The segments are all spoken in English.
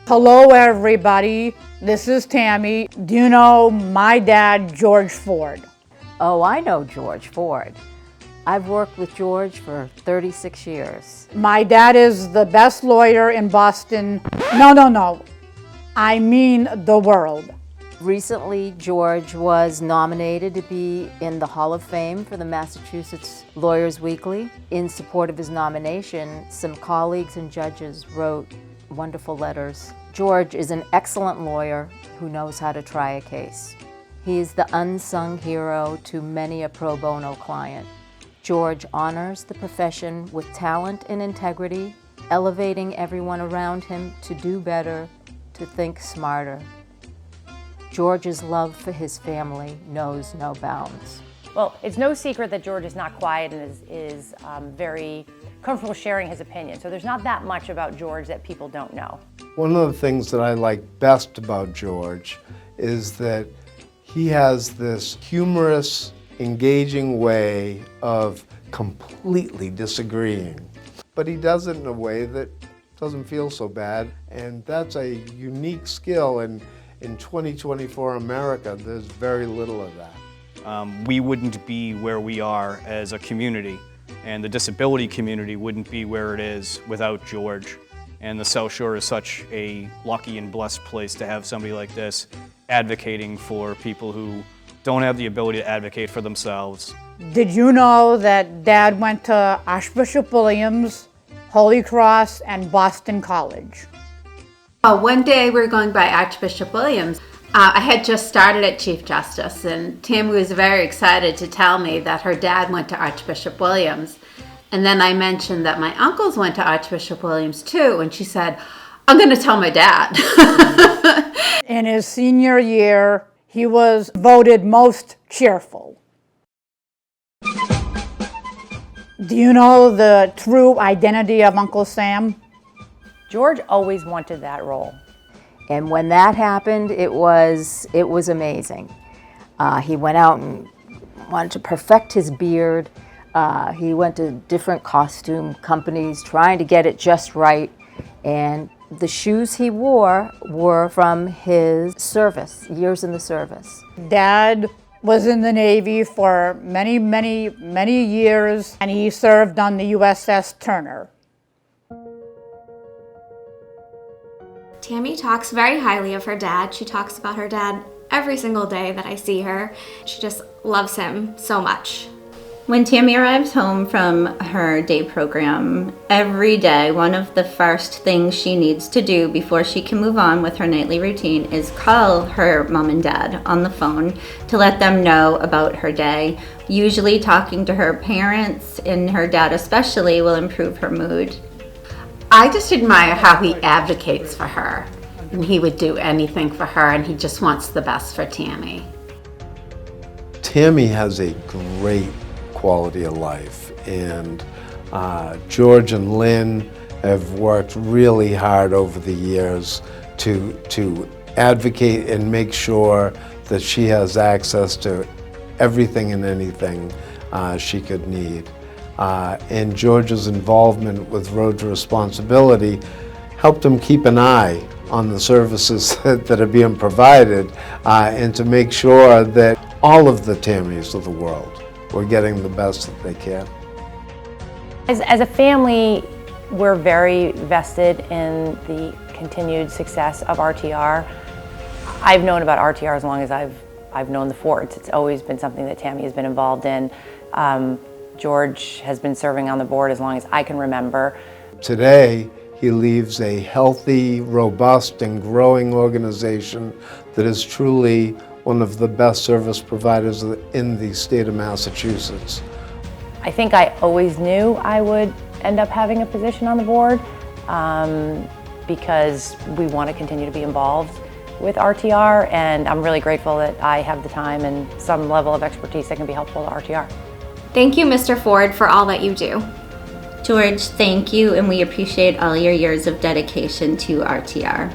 Hello everybody, this is Tammy. Do you know my dad, George Ford? Oh, I know George Ford. I've worked with George for 36 years. My dad is the best lawyer in Boston. No. I mean the world. Recently, George was nominated to be in the Hall of Fame for the Massachusetts Lawyers Weekly. In support of his nomination, some colleagues and judges wrote wonderful letters. George is an excellent lawyer who knows how to try a case. He is the unsung hero to many a pro bono client. George honors the profession with talent and integrity, elevating everyone around him to do better, to think smarter. George's love for his family knows no bounds. Well, it's no secret that George is not quiet and is very comfortable sharing his opinion. So there's not that much about George that people don't know. One of the things that I like best about George is that he has this humorous, engaging way of completely disagreeing. But he does it in a way that doesn't feel so bad, and that's a unique skill, and in 2024 America, there's very little of that. We wouldn't be where we are as a community, and the disability community wouldn't be where it is without George. And the South Shore is such a lucky and blessed place to have somebody like this advocating for people who don't have the ability to advocate for themselves. Did you know that Dad went to Archbishop Williams, Holy Cross, and Boston College? One day we were going by Archbishop Williams. I had just started at Chief Justice, and Tammy was very excited to tell me that her dad went to Archbishop Williams. And then I mentioned that my uncles went to Archbishop Williams too, and she said, I'm going to tell my dad. In his senior year, he was voted most cheerful. Do you know the true identity of Uncle Sam? George always wanted that role. And when that happened, it was amazing. He went out and wanted to perfect his beard. He went to different costume companies trying to get it just right. And the shoes he wore were from his service, years in the service. Dad was in the Navy for many years, and he served on the USS Turner. Tammy talks very highly of her dad. She talks about her dad every single day that I see her. She just loves him so much. When Tammy arrives home from her day program, every day one of the first things she needs to do before she can move on with her nightly routine is call her mom and dad on the phone to let them know about her day. Usually talking to her parents and her dad especially will improve her mood. I just admire how he advocates for her, and he would do anything for her, and he just wants the best for Tammy. Tammy has a great quality of life, and George and Lynn have worked really hard over the years to advocate and make sure that she has access to everything and anything she could need. And George's involvement with Road to Responsibility helped him keep an eye on the services that are being provided and to make sure that all of the Tammys of the world were getting the best that they can. As a family, we're very vested in the continued success of RTR. I've known about RTR as long as I've known the Fords. It's always been something that Tammy has been involved in. George has been serving on the board as long as I can remember. Today, he leaves a healthy, robust, and growing organization that is truly one of the best service providers in the state of Massachusetts. I think I always knew I would end up having a position on the board because we want to continue to be involved with RTR, and I'm really grateful that I have the time and some level of expertise that can be helpful to RTR. Thank you, Mr. Ford, for all that you do. George, thank you, and we appreciate all your years of dedication to RTR.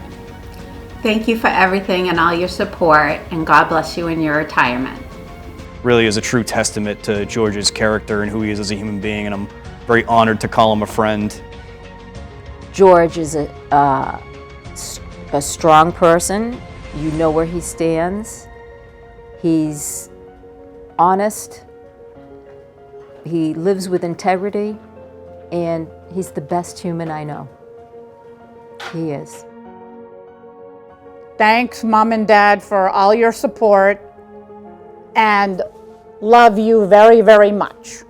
Thank you for everything and all your support, and God bless you in your retirement. Really is a true testament to George's character and who he is as a human being, and I'm very honored to call him a friend. George is a a strong person. You know where he stands. He's honest. He lives with integrity, and he's the best human I know. He is. Thanks, Mom and Dad, for all your support, and love you very, very much.